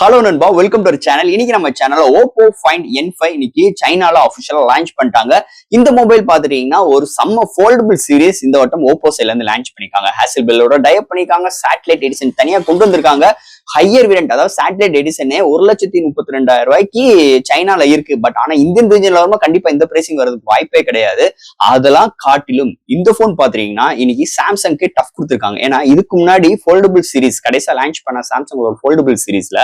Hello நண்பா, welcome to our channel. இன்னைக்கு நம்ம சேனல்ல Oppo Find N5 இன்னைக்கு சைனால அபிஷியலா லான்ச் பண்ணிட்டாங்க. இந்த மொபைல் பாத்துட்டீங்கன்னா ஒரு செம்ம ஃபோல்டபிள் சீரிஸ் இந்த வட்டம் Oppo சைட்ல இருந்து லான்ச் பண்ணிருக்காங்க. ஹேசல்பிளோட டைப் பண்ணிருக்காங்க. சேட்டலைட் எடிஷன் தனியா கொண்டு வந்திருக்காங்க. ஹையர் வேரியன்ட் அதாவது சேட்டலைட் எடிஷனே 1,32,200 ரூபாய்க்கு சைனால இருக்கு. பட் ஆனா இந்தியன் ரீஜன்ல வரும்போது கண்டிப்பா இந்த பிரைசிங் வரதுக்கு வாய்ப்பே கிடையாது. அதெல்லாம் காட்டிலும் இந்த போன் பாத்தீங்கன்னா இன்னைக்கு சாம்சங்க்கு டஃப் கொடுத்திருக்காங்க. ஏன்னா இதுக்கு முன்னாடி ஃபோல்டபிள் சீரிஸ் கடைசியா லான்ச் பண்ண சாம்சங் ஒரு ஃபோல்டபிள் சீரிஸ்ல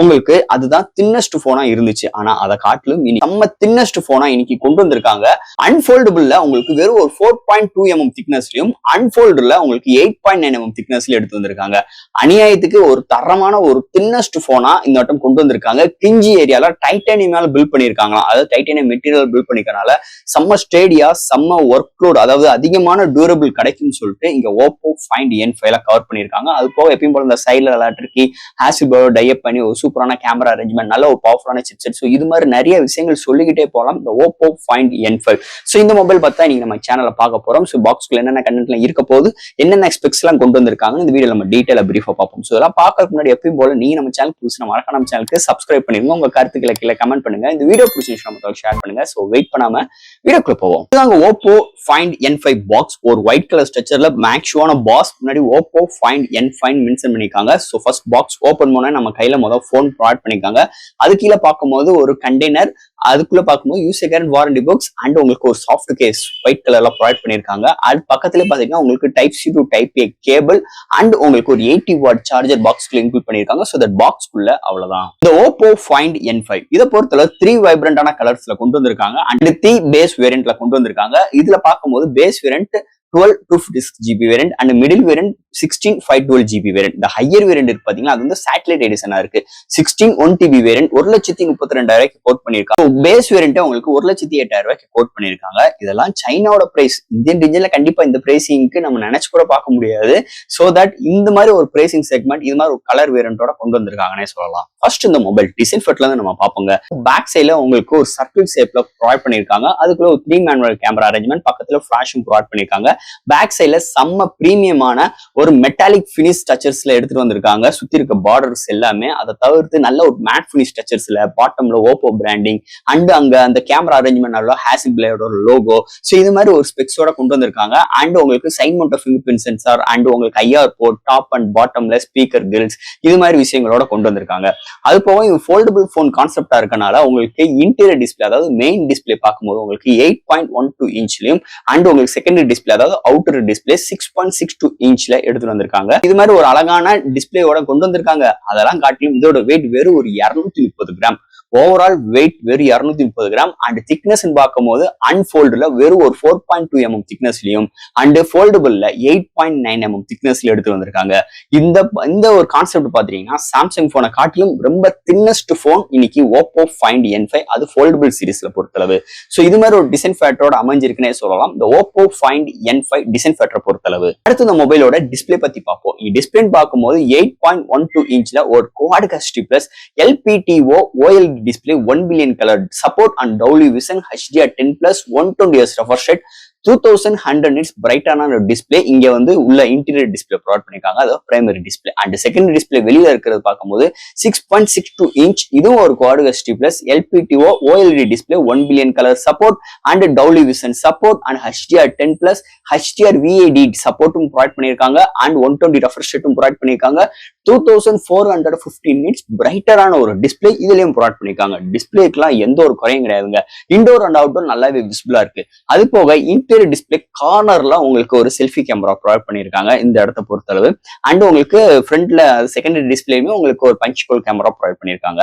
உங்களுக்கு அதுதான் தின்னஸ்ட் போனா இருந்துச்சு. ஆனா அதை காட்டிலும் நம்ம தின்னஸ்ட் போனா இன்னைக்கு கொண்டு வந்திருக்காங்க. அன்ஃபோல்டபிள்ல உங்களுக்கு வெறும் ஒரு 4.2 mm திக்னஸ்லயும் அன்ஃபோல்டுல உங்களுக்கு 8.9 mm திக்னஸ்ல எடுத்து வந்திருக்காங்க. அநியாயத்துக்கு ஒரு தரமான ஒரு தின்னஸ்ட் போனா இந்த வட்டம் கொண்டு வந்திருக்காங்க. கிஞ்சி ஏரியால டைட்டானியம் பில்ட் பண்ணிருக்காங்களாம். அதாவது டைட்டானியம் மெட்டீரியல் பில்ட் பண்ணிக்கனால செம்ம ஸ்டேடியா செம்ம ஒர்க் லோட் அதாவது அதிகமான டியூரபிள் கிடைக்கும்னு சொல்லிட்டு இங்க Oppo Find N5 கவர் பண்ணிருக்காங்க. அது போக எப்பயும் போல இந்த சைட்ல லாட்டர்கி ஹேசில்பிளோட டைப் பண்ணி ஒரு சூப்பரான கேமரா அரேஞ்ச்மெண்ட் நல்ல ஒரு பவர்ஃபுல்லான சிப்செட். ஸோ இது மாதிரி நிறைய விஷயங்கள் சொல்லிக்கிட்டே போகலாம் இந்த Oppo Find N5. ஸோ இந்த மொபைல் பார்த்தா நீங்க நம்ம சேனல்ல பார்க்க போறோம். ஸோ பாக்ஸ்க்குள்ள என்னென்ன கண்டென்ட்ல இருக்க போது என்னென்ன எக்ஸ்பெக்ட்ஸ் எல்லாம் கொண்டு வந்திருக்காங்க இந்த வீடியோ நம்ம டீட்டெயிலா பிரீஃபா பார்ப்போம். ஸோ இதெல்லாம் பார்க்கறதுக்கு முன்னாடி எப்பயும் போல நீங்க நம்ம சேனல் புதுசு மறக்காம நம்ம சேனலுக்கு சப்ஸ்கிரைப் பண்ணிருங்க. உங்க கருத்துக்களை கீழே கமெண்ட் பண்ணுங்க. இந்த வீடியோ பிடிச்சிருச்சு நம்ம ஷேர் பண்ணுங்க. ஸோ வெயிட் பண்ணாம வீடியோக்குள்ள போவோம். இதுதாங்க Oppo Find N5 பாக்ஸ். ஒரு ஒயிட் கலர் ஸ்ட்ரக்சர்ல மேக்ஸிவான பாக்ஸ் முன்னாடி Oppo Find N5 மென்ஷன் பண்ணிருக்காங்க. ஸோ ஃபர்ஸ்ட் பாக்ஸ் ஓபன் பண்ணா நம்ம கையில முதல் போன் ப்ரொவைட் பண்ணிருக்காங்க. அது கீழே பார்க்கும்போது ஒரு கண்டெய்னர், அதுக்குள்ள பார்க்கும்போது யூசர் கேரண்ட் வாரண்டி புக்ஸ் அண்ட் உங்களுக்கு ஒரு சாஃப்ட் கேஸ் ஒயிட் கலர்ல ப்ரொவைட் பண்ணிருக்காங்க. அது பக்கத்துல பாத்தீங்கன்னா உங்களுக்கு type C to type A cable and உங்களுக்கு ஒரு 80 வாட் சார்ஜர் பாக்ஸ்க்குள்ள இன்க்ளூட் பண்ணிருக்காங்க. ஸோ தட் பாக்ஸ்க்குள்ள அவ்வளவுதான். இந்த Oppo Find N5 இதை பொறுத்தவரை 3 வைப்ரண்டான கலர்ஸ்ல கொண்டு வந்திருக்காங்க அண்ட் 3 பேஸ் வேரியன்ட்ல கொண்டு வந்திருக்காங்க. இதுல பார்க்கும்போது base variant 12 256GB variant and middle variant 16 512GB variant. இந்த ஹையர் வேரியன்ட் இருக்கு பாத்தீங்கன்னா அது வந்து சேட்டலைட் எடிஷனா இருக்கு. 16 1TB வேரியன்ட் 1,32,200 கோட் பண்ணிருக்காங்க. பேஸ் வேரியன்ட் உங்களுக்கு 1,08,000 கோட் பண்ணிருக்காங்க. இதெல்லாம் சைனாவோட பிரைஸ். இந்தியன் ரீஜன்ல கண்டிப்பா இந்த பிரைசிங்க்கு நம்ம நினைச்சு கூட பார்க்க முடியாது. சோ தட் இந்த மாதிரி ஒரு பிரைசிங் செக்மெண்ட் இது மாதிரி ஒரு கலர் வேரியன்ட்டோட கொண்டு வந்திருக்காங்கன்னே சொல்லலாம். ஃபர்ஸ்ட் இந்த மொபைல் டிசைன் ஃபட்ல இருந்து நம்ம பார்ப்போங்க. பேக் சைட்ல உங்களுக்கு ஒரு சர்க்கிள் ஷேப்ல ப்ரொவைட் பண்ணிருக்காங்க. அதுக்குள்ள ஒரு 3 மேனுவல் கேமரா அரேஞ்ச்மெண்ட், பக்கத்துல ஃபிளாஷும் ப்ரொவைட் பண்ணிருக்காங்க. பேக் சைட்ல செம்ம பிரீமியமான ஒரு மெட்டாலிக் பினிஷ் ஸ்ட்ரக்சர்ஸ்ல எடுத்துட்டு வந்திருக்காங்க. சுத்தி இருக்க பார்டர்ஸ் எல்லாமே அதை தவிர்த்து நல்ல ஒரு மேட் பினிஷ் ஸ்ட்ரக்சர்ஸ்ல பாட்டம்ல Oppo பிராண்டிங் அண்ட் அங்க அந்த கேமரா அரேஞ்ச்மெண்ட் ஹேசில்பிளோட லோகோ. ஸோ இது மாதிரி ஒரு ஸ்பெக்ஸோட கொண்டு வந்திருக்காங்க. அண்ட் உங்களுக்கு side mount finger print sensor and உங்களுக்கு IR போர்ட் டாப் அண்ட் பாட்டம்ல ஸ்பீக்கர் கிரில்ஸ் இது மாதிரி விஷயங்களோட கொண்டு வந்திருக்காங்க. அது போக இது ஃபோல்டபிள் போன் கான்செப்டா இருக்கனால உங்களுக்கு இன்டீரியர் டிஸ்பிளே அதாவது மெயின் டிஸ்பிளே பார்க்கும்போது உங்களுக்கு 8.12 இன்ச்லயும் அண்ட் உங்களுக்கு செகண்டரி டிஸ்பிளே அதாவது அவுட்டர் டிஸ்பிளே 6.62 இன்ச்ல எடுத்துட்டு வந்திருக்காங்க. இது மாதிரி ஒரு அழகான டிஸ்பிளேயோட கொண்டு வந்திருக்காங்க. அதெல்லாம் காட்டிலும் இதோட வெயிட் வெறும் ஒரு 230 கிராம். ஓவரால் வெயிட் வெறும் 230 கிராம் அண்ட் திக்னஸ் பார்க்கும்போது அன்ஃபோல்டுல வெறும் ஒரு 4.2 mm திக்னஸ்லயும் அண்ட் ஃபோல்டபிள்ல 8.9 mm திக்னஸ்ல எடுத்து வந்திருக்காங்க. இந்த ஒரு கான்செப்ட் பாத்தீங்கன்னா சாம்சங் போனை காட்டிலும் ரொம்ப தின்னஸ்ட் போன் இன்னைக்கு Oppo Find N5 அது ஃபோல்டபிள் சீரிஸ்ல பொறுத்தளவு. ஸோ இது மாதிரி ஒரு டிசைன் ஃபேக்டரோட அமைஞ்சிருக்குன்னே சொல்லலாம் இந்த Oppo Find N5 டிசைன் ஃபேக்டரை பொறுத்தளவு. அடுத்து இந்த மொபைலோட டிஸ்பிளே பத்தி பார்ப்போம். டிஸ்பிளே பார்க்கும்போது 8.12 இன்ச்ல ஒரு குவாட் கஸ்டி plus LPTO OLED display 1 billion color support and Dolby Vision HDR10+ 120Hz refresh rate 2100 nits பிரைட்டான display இங்க வந்து உள்ள இன்டீரியர் டிஸ்பிளே ப்ரொவைட் பண்ணிருக்காங்க. அது primary display and secondary display வெளியில இருக்கிறது பார்க்கும்போது 6.62 இன்ச் இதுவும் ஒரு quad HD plus LPTO OLED display 1 billion colour support and Dolby Vision support and HDR10+ HDR VAD சப்போர்ட்டும் ப்ரொவைட் பண்ணிருக்காங்க அண்ட் 120 ரெஃப்ரெஷ் ரேட்டும் ப்ரொவைட் பண்ணிருக்காங்க. 2450 நிட்ஸ் பிரைட்டரான ஒரு டிஸ்பிளே இதுலயும் ப்ரொவைட் பண்ணிருக்காங்க. டிஸ்பிளேக்குலாம் எந்த ஒரு குறையும் கிடையாதுங்க. இன்டோர் அண்ட் அவுட்டோர் நல்லாவே விசிபிளா இருக்கு. அது போக இன்டீரியர் டிஸ்பிளே கார்னர்ல உங்களுக்கு ஒரு செல்ஃபி கேமரா ப்ரொவைட் பண்ணிருக்காங்க இந்த இடத்த பொறுத்தளவு. அண்ட் உங்களுக்கு ஃப்ரண்ட்ல செகண்டரி டிஸ்பிளேயுமே உங்களுக்கு ஒரு பஞ்ச் ஹோல் கேமரா ப்ரொவைட் பண்ணிருக்காங்க.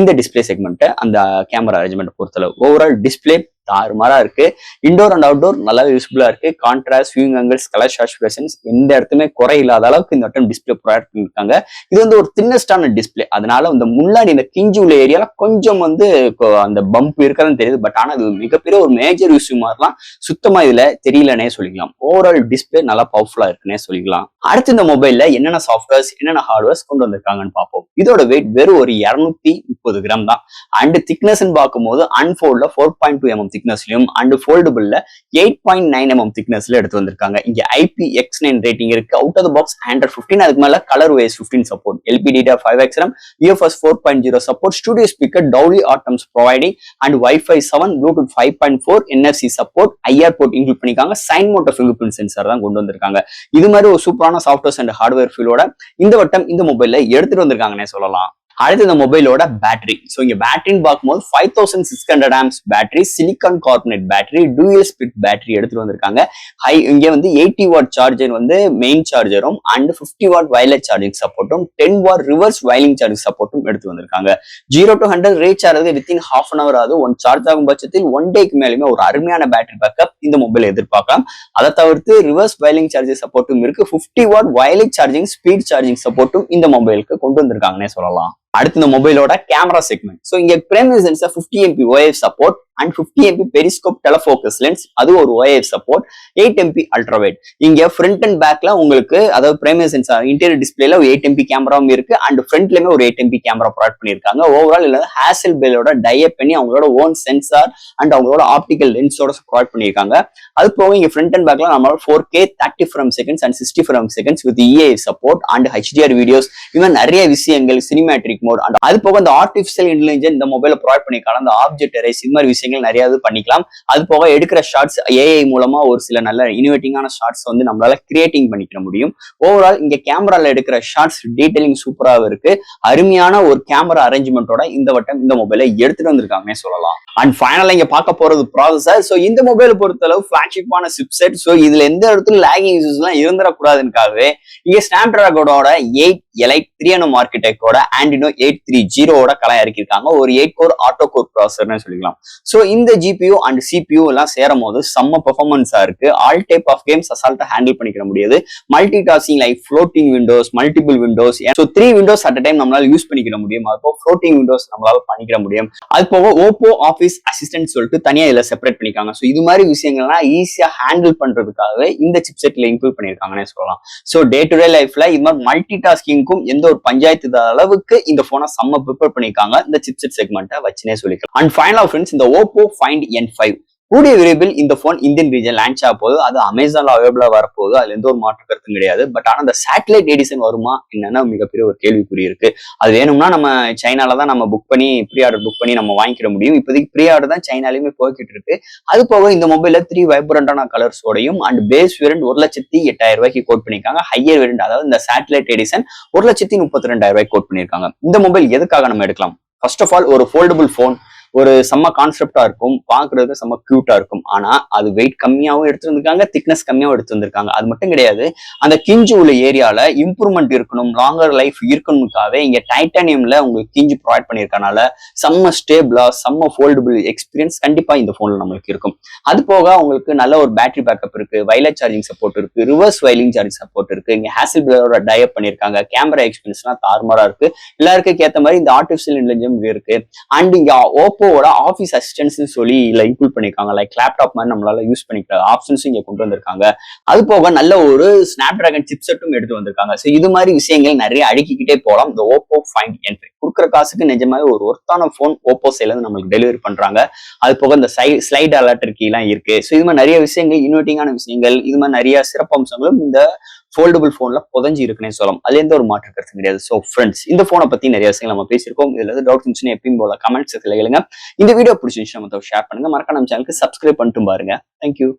இந்த டிஸ்பிளே செக்மெண்ட் அந்த கேமரா அரேஞ்ச்மெண்ட் பொறுத்தளவு ஓவரால் டிஸ்பிளே தாறுமாறா இருக்கு. இன்டோர் அண்ட் அவுட்டோர் நல்லாவே யூஸ்ஃபுல்லா இருக்கு. கான்ட்ராஸ்ட் வியூயிங் ஆங்கிள்ஸ் கலர் சாச்சுரேஷன்ஸ் எந்த இடத்துமே குறை இல்லாத அளவுக்கு இந்த வட்டம் டிஸ்பிளே ப்ரொவைட் பண்ணிருக்காங்க. இது வந்து ஒரு தின்னஸ்டான டிஸ்பிளே. அதனால இந்த முன்னாடி இந்த கிஞ்சி உள்ள ஏரியால கொஞ்சம் வந்து அந்த பம்ப் இருக்கிறதுன்னு தெரியுது. பட் ஆனா அது மிகப்பெரிய ஒரு மேஜர் இஷ்யூ மாதிரிலாம் சுத்தமா இதுல தெரியலனே சொல்லிக்கலாம். ஓவரால் டிஸ்பிளே நல்லா பவர்ஃபுல்லா இருக்குன்னே சொல்லிக்கலாம். அடுத்து இந்த மொபைல்ல என்னென்ன சாஃப்ட்வேர்ஸ் என்னென்ன ஹார்ட்வேர்ஸ் கொண்டு வந்திருக்காங்கன்னு பார்ப்போம். இதோட வெயிட் வெறும் ஒரு 230 கிராம் தான் அண்ட் திக்னஸ் பார்க்கும்போது அன்ஃபோல்ட்ல 4.2 mm திக்னஸ்லயும் அண்ட் ஃபோல்டபுள்ல 8.9 mm திக்னஸ்ல எடுத்து வந்திருக்காங்க. இங்க IPX9 ரேட்டிங் இருக்கு. Out of the box Android 15, அதுக்கு மேல colour OS 15 support, LPDDR5XRAM, UFS 4.0 support, studio speaker, Dolby Atmos providing and Wi-Fi 7, Bluetooth 5.4, NFC support, IR port include பண்ணிருக்காங்க. Side mount finger print sensor தான் கொண்டு வந்திருக்காங்க. இது மாதிரி ஒரு சூப்பரான சாஃப்ட்வேர்ஸ் அண்ட் ஹார்ட்வேர் ஃபீலோட இந்த வட்டம் இந்த மொபைல்ல எடுத்துட்டு வந்திருக்காங்கன்னே சொல்லலாம். அடுத்து இந்த மொபைலோட பேட்டரி. ஸோ இங்க பேட்டரின்னு பார்க்கும்போது 5600 amps battery, silicon carbonate battery, dual ஸ்பிட் பேட்டரி எடுத்துட்டு வந்திருக்காங்க. இங்க வந்து 80 வாட் சார்ஜர் வந்து மெயின் சார்ஜரும் அண்ட் 50 வாட் வயர்லெஸ் சார்ஜிங் சப்போர்ட்டும் 10 வாட் ரிவர்ஸ் வயலிங் சார்ஜிங் சப்போர்ட்டும் எடுத்து வந்திருக்காங்க. 0 to 100 ரீச் ஆகிறது வித்தின் ஹாஃப் அன் அவர் ஆகுது. ஒன் சார்ஜ் ஆகும் பட்சத்தில் 1 டேக்கு மேலுமே ஒரு அருமையான பேட்டரி பேக்கப் இந்த மொபைல் எதிர்பார்க்கலாம். அதை தவிர்த்து ரிவர்ஸ் வயலிங் சார்ஜிங் சப்போர்ட்டும் இருக்கு. 50 watt wireless charging speed charging சப்போர்ட்டும் இந்த மொபைலுக்கு கொண்டு வந்திருக்காங்கன்னே சொல்லலாம். அடுத்து இந்த மொபைலோட கேமரா செக்மெண்ட். ஸோ இங்க primary sensor 50 MP OIF support and 50 MP periscope telefocus lens, அது ஒரு OIF சப்போர்ட், 8 MP அல்ட்ராவைட். இங்க ஃப்ரண்ட் அண்ட் பேக்ல உங்களுக்கு அதாவது பிரைமரி சென்சார் இன்டீரியர் டிஸ்பிளேல ஒரு 8 MP கேமராவும் இருக்கு அண்ட் ஃப்ரண்ட்லயுமே ஒரு 8 MP கேமரா ப்ரொவைட் பண்ணிருக்காங்க. ஓவரால் இல்ல ஹேசல் பெல்லோட டைப் பண்ணி அவங்களோட ஓன் சென்சார் அண்ட் அவங்களோட ஆப்டிகல் லென்ஸோட ப்ரொவைட் பண்ணிருக்காங்க. அது போக இங்க ஃப்ரண்ட் அண்ட் பேக்ல நம்மளோட 4K 30 frames seconds and 60 frames seconds with EAF support and HDR videos, இன்னும் நிறைய விஷயங்கள் சினிமேட்ரிக் மோட் அண்ட் அது போக இந்த ஆர்டிபிஷியல் இன்டெலிஜென்ஸ் இந்த மொபைல ப்ரொவைட் பண்ணிருக்காங்க. அந்த ஆப்ஜெக்ட் எரேஸ் இந்த மாதிரி விஷயங்கள் நிறைய பண்ணிக்கலாம். அது போக எடுக்கிற ஷார்ட்ஸ் AI மூலமா ஒரு சில நல்ல இனோவேட்டிங்கான ஷார்ட்ஸ் வந்து நம்மளால கிரியேட்டிங் பண்ணிக்க முடியும். ஓவரால் இங்க கேமரால எடுக்கிற ஷார்ட்ஸ் டீடைலிங் சூப்பராக இருக்கு. அருமையான ஒரு கேமரா அரேஞ்ச்மெண்டோட இந்த வட்டம் இந்த மொபைலை எடுத்துட்டு வந்திருக்காங்கன்னே சொல்லலாம். அண்ட் ஃபைனலா இங்க பார்க்க போறது ப்ராசஸர். ஸோ இந்த மொபைலை பொறுத்தளவு ஃபிளாக்ஷிப்பான சிப்செட். ஸோ இதுல எந்த இடத்துல லேகிங் இஷ்யூஸ் எல்லாம் இருந்துடக்கூடாதுக்காகவே இங்க ஸ்னாப்டிராகனோட 8 Elite 3nm ஆர்கிடெக்டோட Adreno 830 கலா இறக்கிருக்காங்க. ஒரு 8 கோர் ஆட்டோ கோர் ப்ராசஸர்னு சொல்லிக்கலாம். ஸோ இந்த GPU அண்ட் CPU எல்லாம் சேரும் போது செம்ம பெர்ஃபார்மன்ஸா இருக்கு. ஆல் டைப் ஆஃப் கேம்ஸ் அசால்ட்டா ஹேண்டில் பண்ணிக்க முடியாது. Multi tasking like floating Windows, multiple Windows, so 3 Windows at time நம்மளால யூஸ் பண்ணிக்க முடியும். அது போக ஃப்ளோட்டிங் விண்டோஸ் நம்மளால பண்ணிக்க முடியும். அது போக ஓப்போ ஆஃபீஸ் அசிஸ்டன்ட் சொல்லிட்டு தனியா இதுல செப்பரேட் பண்ணிக்காங்க. ஸோ இது மாதிரி விஷயங்கள்லாம் ஈஸியா ஹேண்டில் பண்றதுக்காகவே இந்த சிப்செட்ல இன்க்ளூட் பண்ணிருக்காங்கன்னு சொல்லலாம். ஸோ டே டு டே லைஃப்ல இது மாதிரி மல்டி டாஸ்கிங்க்கும் எந்த ஒரு பஞ்சாயத்து அளவுக்கு இந்த போனை செம்ம ப்ரிப்பேர் பண்ணிருக்காங்க. இந்த சிப்செட் செக்மெண்ட்டை வச்சுனே சொல்லிக்கலாம். அண்ட் ஃபைனல் ஃப்ரெண்ட்ஸ், இந்த ஓப்போ ஃபைண்ட் N5 கூடிய விரைவில் இந்த போன் இந்தியன் ரீஜன் லான்ச் ஆக போகுது. அது அமேசான்ல அவைலபிளா வரப்போகுது. அதுல எந்த ஒரு மாற்று கருத்தும் கிடையாது. பட் ஆனா அந்த சேட்டலைட் எடிஷன் வருமா என்னன்னா மிகப்பெரிய ஒரு கேள்விக்குறி இருக்கு. அது வேணும்னா நம்ம சைனால தான் நம்ம புக் பண்ணி ப்ரீ ஆர்டர் புக் பண்ணி நம்ம வாங்கிக்கிற முடியும். இப்போதைக்கு ப்ரீ ஆர்டர் தான் சைனாலையுமே போய்கிட்டு இருக்கு. அது போக இந்த மொபைல்ல 3 வைப்ரண்டான கலர்ஸோடையும் அண்ட் பேஸ் வேரியன்ட் 1,80,000 கோட் பண்ணிருக்காங்க. ஹையர் வேரியன்ட் அதாவது இந்த சேட்டலைட் எடிஷன் 1,32,000 கோட் பண்ணிருக்காங்க. இந்த மொபைல் எதுக்காக நம்ம எடுக்கலாம்? ஃபர்ஸ்ட் ஆஃப் ஆல் ஒரு ஃபோல்டபுள் போன், ஒரு செம்ம கான்செப்டா இருக்கும், பாக்குறதுக்கு செம்ம கியூட்டா இருக்கும். ஆனா அது வெயிட் கம்மியாவும் எடுத்து வந்திருக்காங்க, திக்னஸ் கம்மியாவும் எடுத்து வந்திருக்காங்க. அது மட்டும் கிடையாது, அந்த கிஞ்சு உள்ள ஏரியால இம்ப்ரூவ்மெண்ட் இருக்கணும், லாங்கர் லைஃப் இருக்கணும்காவே இங்க டைட்டானியம்ல உங்களுக்கு கிஞ்சு ப்ரொவைட் பண்ணிருக்கனால செம்ம ஸ்டேபிளா செம்ம ஃபோல்டபுள் எக்ஸ்பீரியன்ஸ் கண்டிப்பா இந்த போன்ல நம்மளுக்கு இருக்கும். அது போக உங்களுக்கு நல்ல ஒரு பேட்டரி பேக்கப் இருக்கு, வயர்லெஸ் சார்ஜிங் சப்போர்ட் இருக்கு, ரிவர்ஸ் வயலிங் சார்ஜிங் சப்போர்ட் இருக்கு. இங்க ஹேசல்பிளோட டைப் பண்ணிருக்காங்க. கேமரா எக்ஸ்பீரியன்ஸ் எல்லாம் தாறுமாறா இருக்கு. எல்லாருக்கும் ஏத்த மாதிரி இந்த ஆர்டிபிஷியல் இன்டெலிஜென்ஸ் இருக்கு. அண்ட் இங்க ஓப்போவோட ஆஃபீஸ் அசிஸ்டன்ஸ் சொல்லி இன்க்ளூட் பண்ணிருக்காங்க. லைக் லேப்டாப் மாதிரி நம்மளால யூஸ் பண்ணிக்கிற ஆப்ஷன்ஸ் இங்க கொண்டு வந்திருக்காங்க. அது போக நல்ல ஒரு ஸ்னாப்டிராகன் சிப்செட்டும் எடுத்து வந்திருக்காங்க. ஸோ இது மாதிரி விஷயங்கள் நிறைய அடுக்கிக்கிட்டே போகலாம். இந்த ஓப்போ ஃபைண்ட் N5 கொடுக்குற காசுக்கு நிஜமாவே ஒரு ஒர்த்தான போன் ஓப்போ சைட்ல இருந்து நம்மளுக்கு டெலிவரி பண்றாங்க. அது போக இந்த ஸ்லைட் அலர்ட் எல்லாம் இருக்கு. ஸோ இது மாதிரி நிறைய விஷயங்கள், இன்வெர்ட்டிங்கான விஷயங்கள், இது மாதிரி நிறைய சிறப்பம்சங்களும் இந்த ஃபோல்டபுள் போன்ல புதஞ்சு இருக்குன்னே சொல்லலாம். அதுல எந்த ஒரு மாற்று கருத்து கிடையாது. ஸோ ஃப்ரெண்ட்ஸ், இந்த போனை பத்தி நிறைய விஷயங்கள் நம்ம பேசியிருக்கோம். இதுல இருந்து டவுட் இருந்துச்சுன்னா எப்பயும் போல கமெண்ட் செக்ஷன்ல கேளுங்க. இந்த வீடியோ பிடிச்சிருந்துச்சுன்னா ஷேர் பண்ணுங்க. மறக்காம நம்ம சேனலுக்கு சப்ஸ்கிரைப் பண்ணிட்டு பாருங்க. தேங்க்யூ.